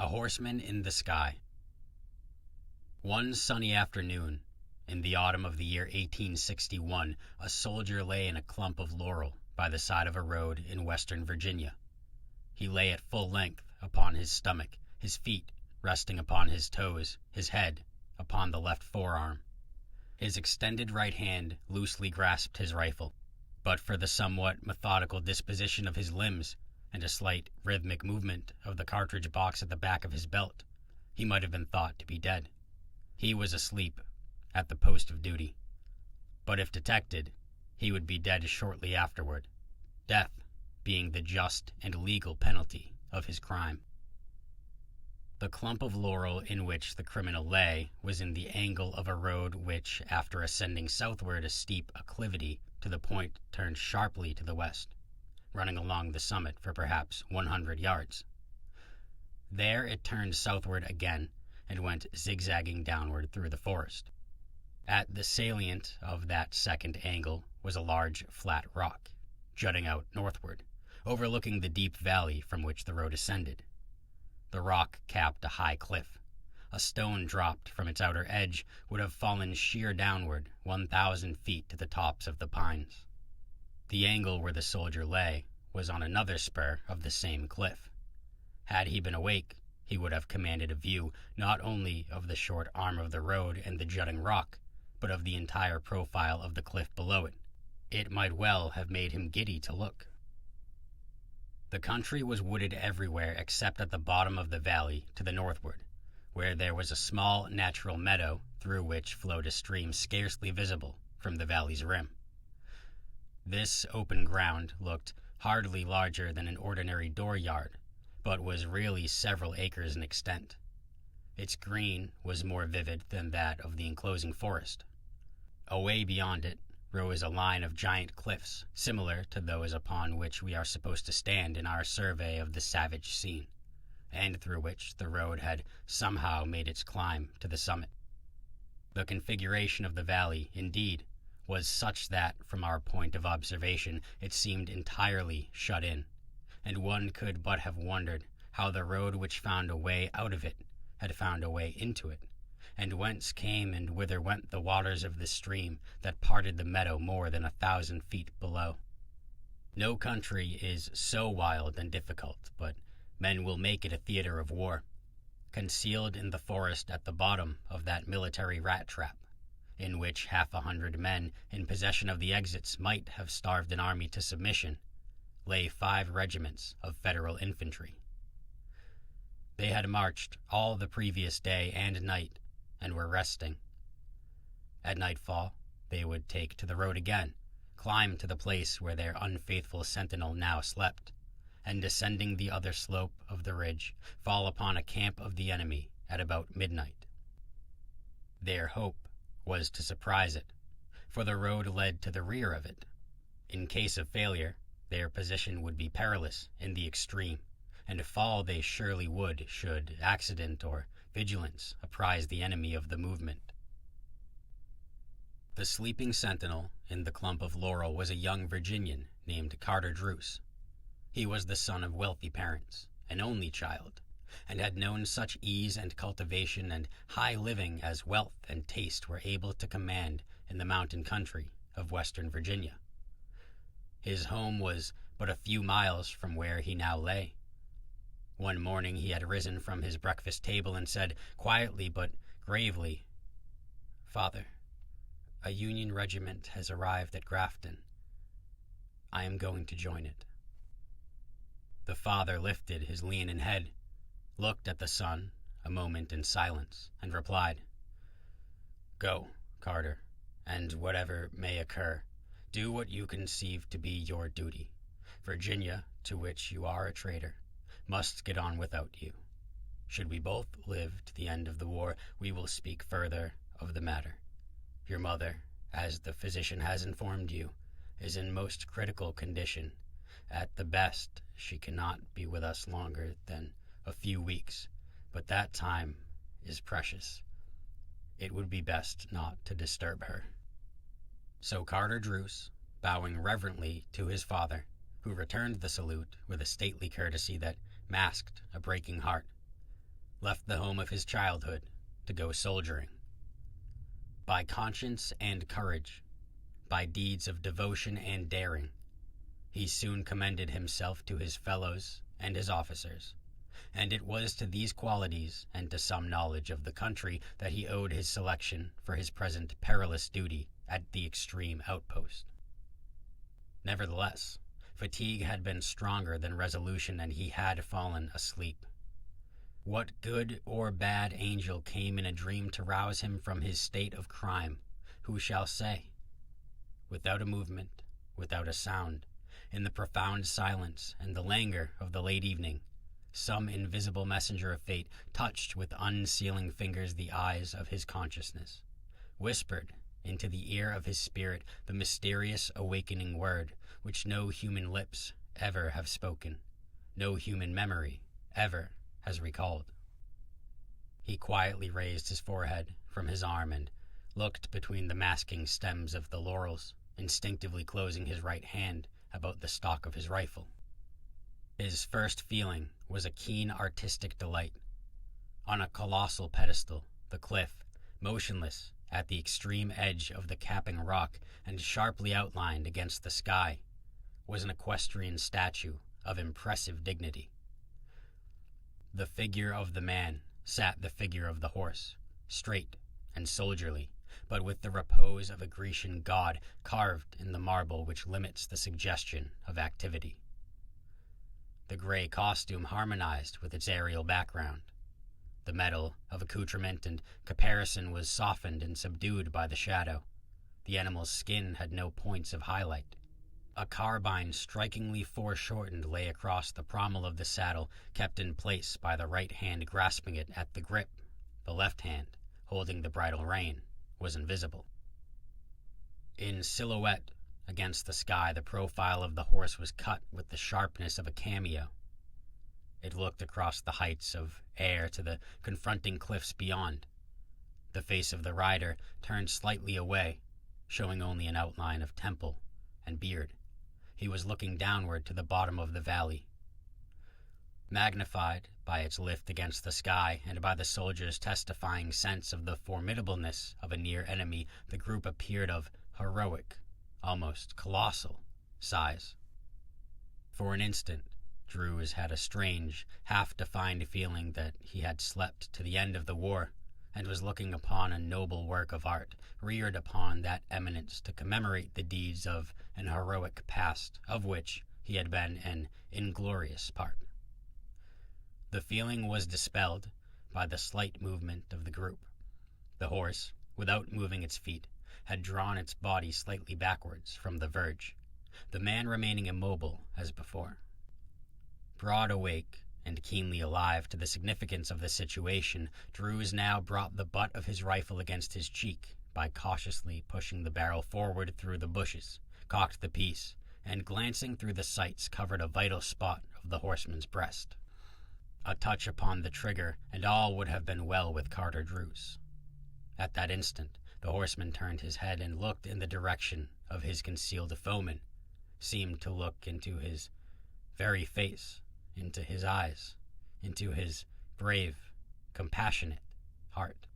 A Horseman in the Sky. One sunny afternoon, in the autumn of the year 1861, a soldier lay in a clump of laurel by the side of a road in western Virginia. He lay at full length upon his stomach, his feet resting upon his toes, his head upon the left forearm. His extended right hand loosely grasped his rifle, but for the somewhat methodical disposition of his limbs and a slight rhythmic movement of the cartridge box at the back of his belt, he might have been thought to be dead. He was asleep at the post of duty, but if detected, he would be dead shortly afterward, death being the just and legal penalty of his crime. The clump of laurel in which the criminal lay was in the angle of a road which, after ascending southward a steep acclivity to the point, turned sharply to the west, running along the summit for perhaps 100 yards. There it turned southward again and went zigzagging downward through the forest. At the salient of that second angle was a large flat rock, jutting out northward, overlooking the deep valley from which the road ascended. The rock capped a high cliff. A stone dropped from its outer edge would have fallen sheer downward 1,000 feet to the tops of the pines. The angle where the soldier lay was on another spur of the same cliff. Had he been awake, he would have commanded a view not only of the short arm of the road and the jutting rock, but of the entire profile of the cliff below it. It might well have made him giddy to look. The country was wooded everywhere except at the bottom of the valley to the northward, where there was a small natural meadow through which flowed a stream scarcely visible from the valley's rim. This open ground looked hardly larger than an ordinary dooryard, but was really several acres in extent. Its green was more vivid than that of the enclosing forest. Away beyond it rose a line of giant cliffs, similar to those upon which we are supposed to stand in our survey of the savage scene, and through which the road had somehow made its climb to the summit. The configuration of the valley, indeed, was such that, from our point of observation, it seemed entirely shut in, and one could but have wondered how the road which found a way out of it had found a way into it, and whence came and whither went the waters of the stream that parted the meadow more than 1,000 feet below. No country is so wild and difficult, but men will make it a theater of war. Concealed in the forest at the bottom of that military rat-trap, in which 100 men in possession of the exits might have starved an army to submission, lay 5 regiments of Federal infantry. They had marched all the previous day and night, and were resting. At nightfall, they would take to the road again, climb to the place where their unfaithful sentinel now slept, and descending the other slope of the ridge, fall upon a camp of the enemy at about midnight. Their hope was to surprise it, for the road led to the rear of it. In case of failure, their position would be perilous in the extreme, and fall they surely would should accident or vigilance apprise the enemy of the movement. The sleeping sentinel in the clump of laurel was a young Virginian named Druse. He was the son of wealthy parents, an only child, and had known such ease and cultivation and high living as wealth and taste were able to command in the mountain country of western Virginia. His home was but a few miles from where he now lay. One morning he had risen from his breakfast table and said, quietly but gravely, "Father, a Union regiment has arrived at Grafton. I am going to join it." The father lifted his lean head, looked at the son a moment in silence, and replied, "Go, Carter, and whatever may occur, do what you conceive to be your duty. Virginia, to which you are a traitor, must get on without you. Should we both live to the end of the war, we will speak further of the matter. Your mother, as the physician has informed you, is in most critical condition. At the best, she cannot be with us longer than a few weeks, but that time is precious. It would be best not to disturb her." So Druse, bowing reverently to his father, who returned the salute with a stately courtesy that masked a breaking heart, left the home of his childhood to go soldiering. By conscience and courage, by deeds of devotion and daring, he soon commended himself to his fellows and his officers, and it was to these qualities and to some knowledge of the country that he owed his selection for his present perilous duty at the extreme outpost. Nevertheless, fatigue had been stronger than resolution, and he had fallen asleep. What good or bad angel came in a dream to rouse him from his state of crime? Who shall say? Without a movement, without a sound, in the profound silence and the languor of the late evening, some invisible messenger of fate touched with unsealing fingers the eyes of his consciousness, whispered into the ear of his spirit the mysterious awakening word which no human lips ever have spoken, no human memory ever has recalled. He quietly raised his forehead from his arm and looked between the masking stems of the laurels, instinctively closing his right hand about the stock of his rifle. His first feeling was a keen artistic delight. On a colossal pedestal, the cliff, motionless at the extreme edge of the capping rock and sharply outlined against the sky, was an equestrian statue of impressive dignity. The figure of the man sat the figure of the horse, straight and soldierly, but with the repose of a Grecian god carved in the marble which limits the suggestion of activity. The gray costume harmonized with its aerial background. The metal of accoutrement and caparison was softened and subdued by the shadow. The animal's skin had no points of highlight. A carbine strikingly foreshortened lay across the pommel of the saddle, kept in place by the right hand grasping it at the grip. The left hand, holding the bridle rein, was invisible. In silhouette against the sky, the profile of the horse was cut with the sharpness of a cameo. It looked across the heights of air to the confronting cliffs beyond. The face of the rider turned slightly away, showing only an outline of temple and beard. He was looking downward to the bottom of the valley. Magnified by its lift against the sky and by the soldiers' testifying sense of the formidableness of a near enemy, the group appeared of heroic, almost colossal, size. For an instant, Druse had a strange, half-defined feeling that he had slept to the end of the war and was looking upon a noble work of art, reared upon that eminence to commemorate the deeds of an heroic past, of which he had been an inglorious part. The feeling was dispelled by the slight movement of the group. The horse, without moving its feet, had drawn its body slightly backwards from the verge, the man remaining immobile as before. Broad awake and keenly alive to the significance of the situation, Druse now brought the butt of his rifle against his cheek by cautiously pushing the barrel forward through the bushes, cocked the piece, and glancing through the sights covered a vital spot of the horseman's breast. A touch upon the trigger, and all would have been well with Carter Druse. At that instant, the horseman turned his head and looked in the direction of his concealed foeman, seemed to look into his very face, into his eyes, into his brave, compassionate heart.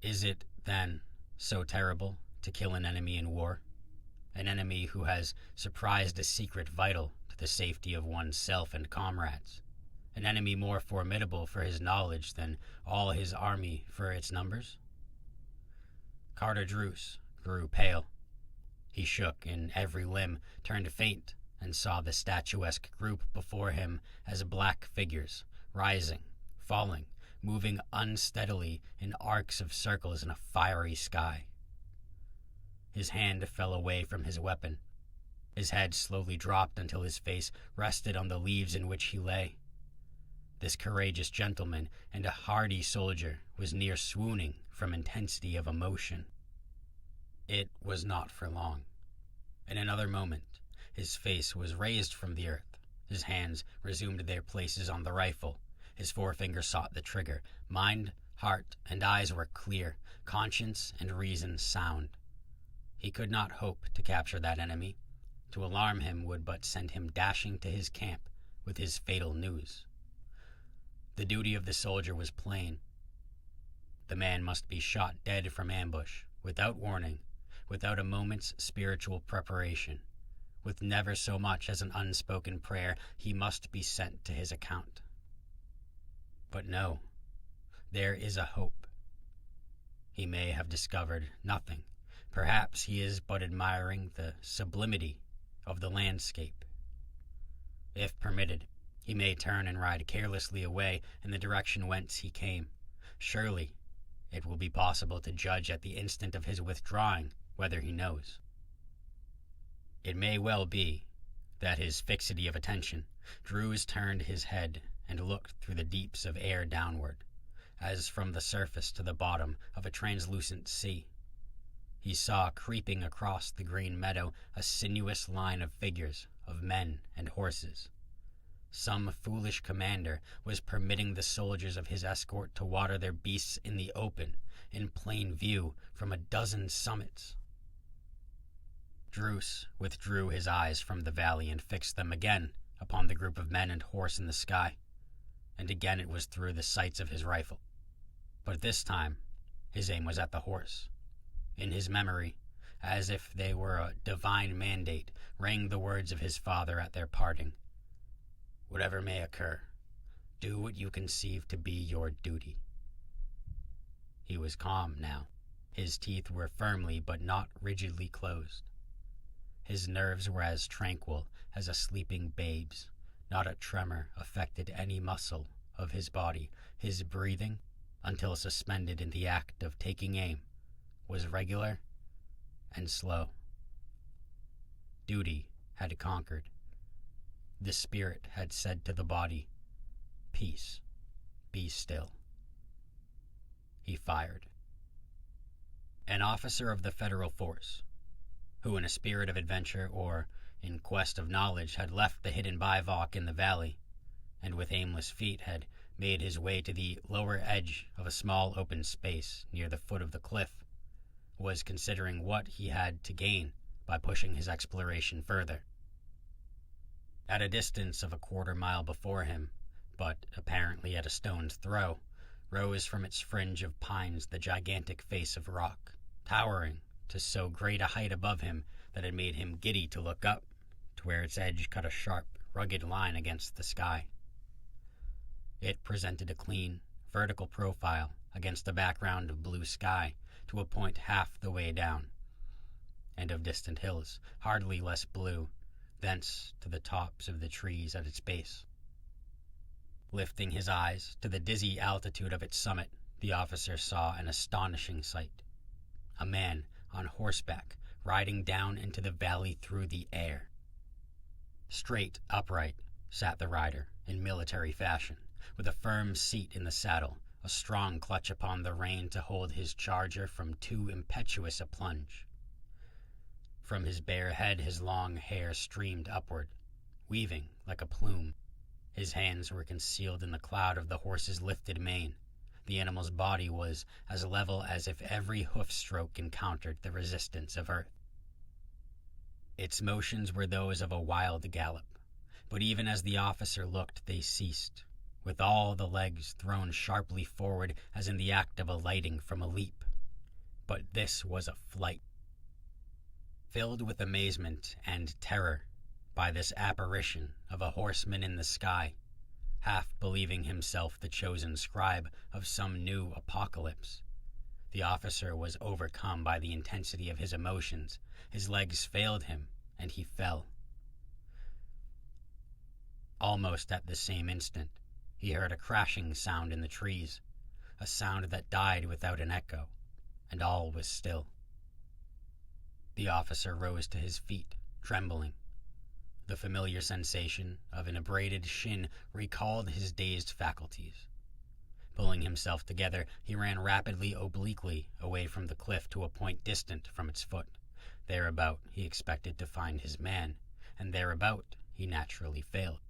Is it, then, so terrible to kill an enemy in war? An enemy who has surprised a secret vital to the safety of one's self and comrades? An enemy more formidable for his knowledge than all his army for its numbers? Carter Druse grew pale. He shook in every limb, turned faint, and saw the statuesque group before him as black figures, rising, falling, moving unsteadily in arcs of circles in a fiery sky. His hand fell away from his weapon. His head slowly dropped until his face rested on the leaves in which he lay. This courageous gentleman and a hardy soldier was near swooning from intensity of emotion. It was not for long. In another moment, his face was raised from the earth. His hands resumed their places on the rifle. His forefinger sought the trigger. Mind, heart, and eyes were clear, conscience and reason sound. He could not hope to capture that enemy. To alarm him would but send him dashing to his camp with his fatal news. The duty of the soldier was plain. The man must be shot dead from ambush, without warning, without a moment's spiritual preparation. With never so much as an unspoken prayer, he must be sent to his account. But no, there is a hope. He may have discovered nothing. Perhaps he is but admiring the sublimity of the landscape. If permitted, he may turn and ride carelessly away in the direction whence he came. Surely, it will be possible to judge at the instant of his withdrawing whether he knows. It may well be that his fixity of attention, Druse turned his head and looked through the deeps of air downward, as from the surface to the bottom of a translucent sea. He saw creeping across the green meadow a sinuous line of figures, of men and horses. Some foolish commander was permitting the soldiers of his escort to water their beasts in the open, in plain view from a dozen summits. Druse withdrew his eyes from the valley and fixed them again upon the group of men and horse in the sky, and again it was through the sights of his rifle. But this time his aim was at the horse. In his memory, as if they were a divine mandate, rang the words of his father at their parting. Whatever may occur, do what you conceive to be your duty. He was calm now. His teeth were firmly but not rigidly closed. His nerves were as tranquil as a sleeping babe's. Not a tremor affected any muscle of his body. His breathing, until suspended in the act of taking aim, was regular and slow. Duty had conquered. The spirit had said to the body, "Peace, be still." He fired. An officer of the federal force, who in a spirit of adventure or in quest of knowledge had left the hidden bivouac in the valley, and with aimless feet had made his way to the lower edge of a small open space near the foot of the cliff, was considering what he had to gain by pushing his exploration further. At a distance of a quarter-mile before him, but apparently at a stone's throw, rose from its fringe of pines the gigantic face of rock, towering to so great a height above him that it made him giddy to look up to where its edge cut a sharp, rugged line against the sky. It presented a clean, vertical profile against a background of blue sky to a point half the way down, and of distant hills, hardly less blue, thence to the tops of the trees at its base. Lifting his eyes to the dizzy altitude of its summit, the officer saw an astonishing sight. A man on horseback riding down into the valley through the air. Straight upright sat the rider in military fashion, with a firm seat in the saddle, a strong clutch upon the rein to hold his charger from too impetuous a plunge. From his bare head his long hair streamed upward, weaving like a plume. His hands were concealed in the cloud of the horse's lifted mane. The animal's body was as level as if every hoof-stroke encountered the resistance of earth. Its motions were those of a wild gallop, but even as the officer looked they ceased, with all the legs thrown sharply forward as in the act of alighting from a leap. But this was a flight. Filled with amazement and terror by this apparition of a horseman in the sky, half believing himself the chosen scribe of some new apocalypse, the officer was overcome by the intensity of his emotions. His legs failed him, and he fell. Almost at the same instant, he heard a crashing sound in the trees, a sound that died without an echo, and all was still. The officer rose to his feet, trembling. The familiar sensation of an abraded shin recalled his dazed faculties. Pulling himself together, he ran rapidly obliquely away from the cliff to a point distant from its foot. Thereabout he expected to find his man, and thereabout he naturally failed.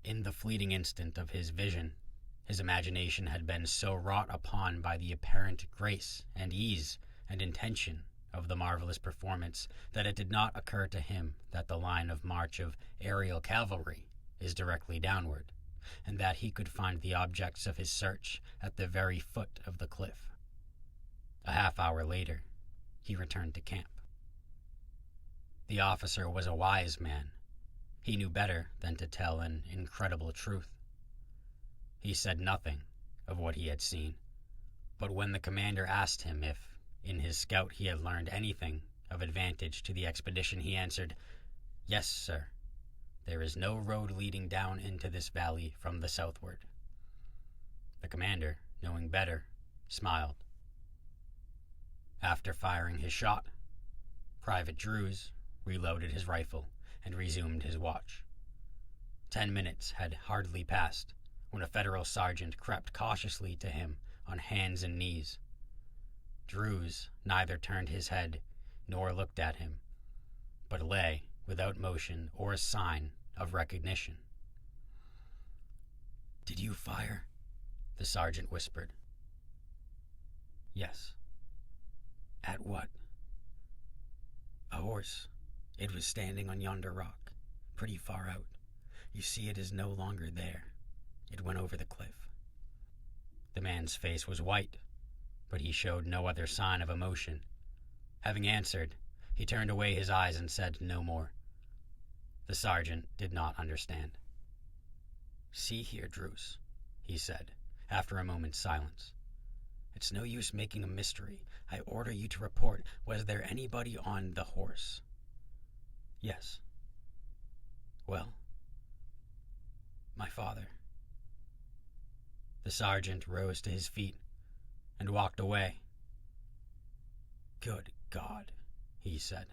In the fleeting instant of his vision, his imagination had been so wrought upon by the apparent grace and ease and intention of the marvelous performance that it did not occur to him that the line of march of aerial cavalry is directly downward, and that he could find the objects of his search at the very foot of the cliff. A half-hour later, he returned to camp. The officer was a wise man. He knew better than to tell an incredible truth. He said nothing of what he had seen, but when the commander asked him if, in his scout, he had learned anything of advantage to the expedition, he answered, "Yes, sir. There is no road leading down into this valley from the southward." The commander, knowing better, smiled. After firing his shot, Private Druse reloaded his rifle and resumed his watch. 10 minutes had hardly passed when a federal sergeant crept cautiously to him on hands and knees. Druse neither turned his head nor looked at him, but lay without motion or a sign of recognition. "Did you fire?" the sergeant whispered. "Yes." "At what?" "A horse. It was standing on yonder rock, pretty far out. You see it is no longer there. It went over the cliff." The man's face was white, but he showed no other sign of emotion. Having answered, he turned away his eyes and said no more. The sergeant did not understand. "See here, Druse," he said, after a moment's silence. "It's no use making a mystery. I order you to report. Was there anybody on the horse?" "Yes." "Well?" "My father." The sergeant rose to his feet and walked away. "Good God," he said.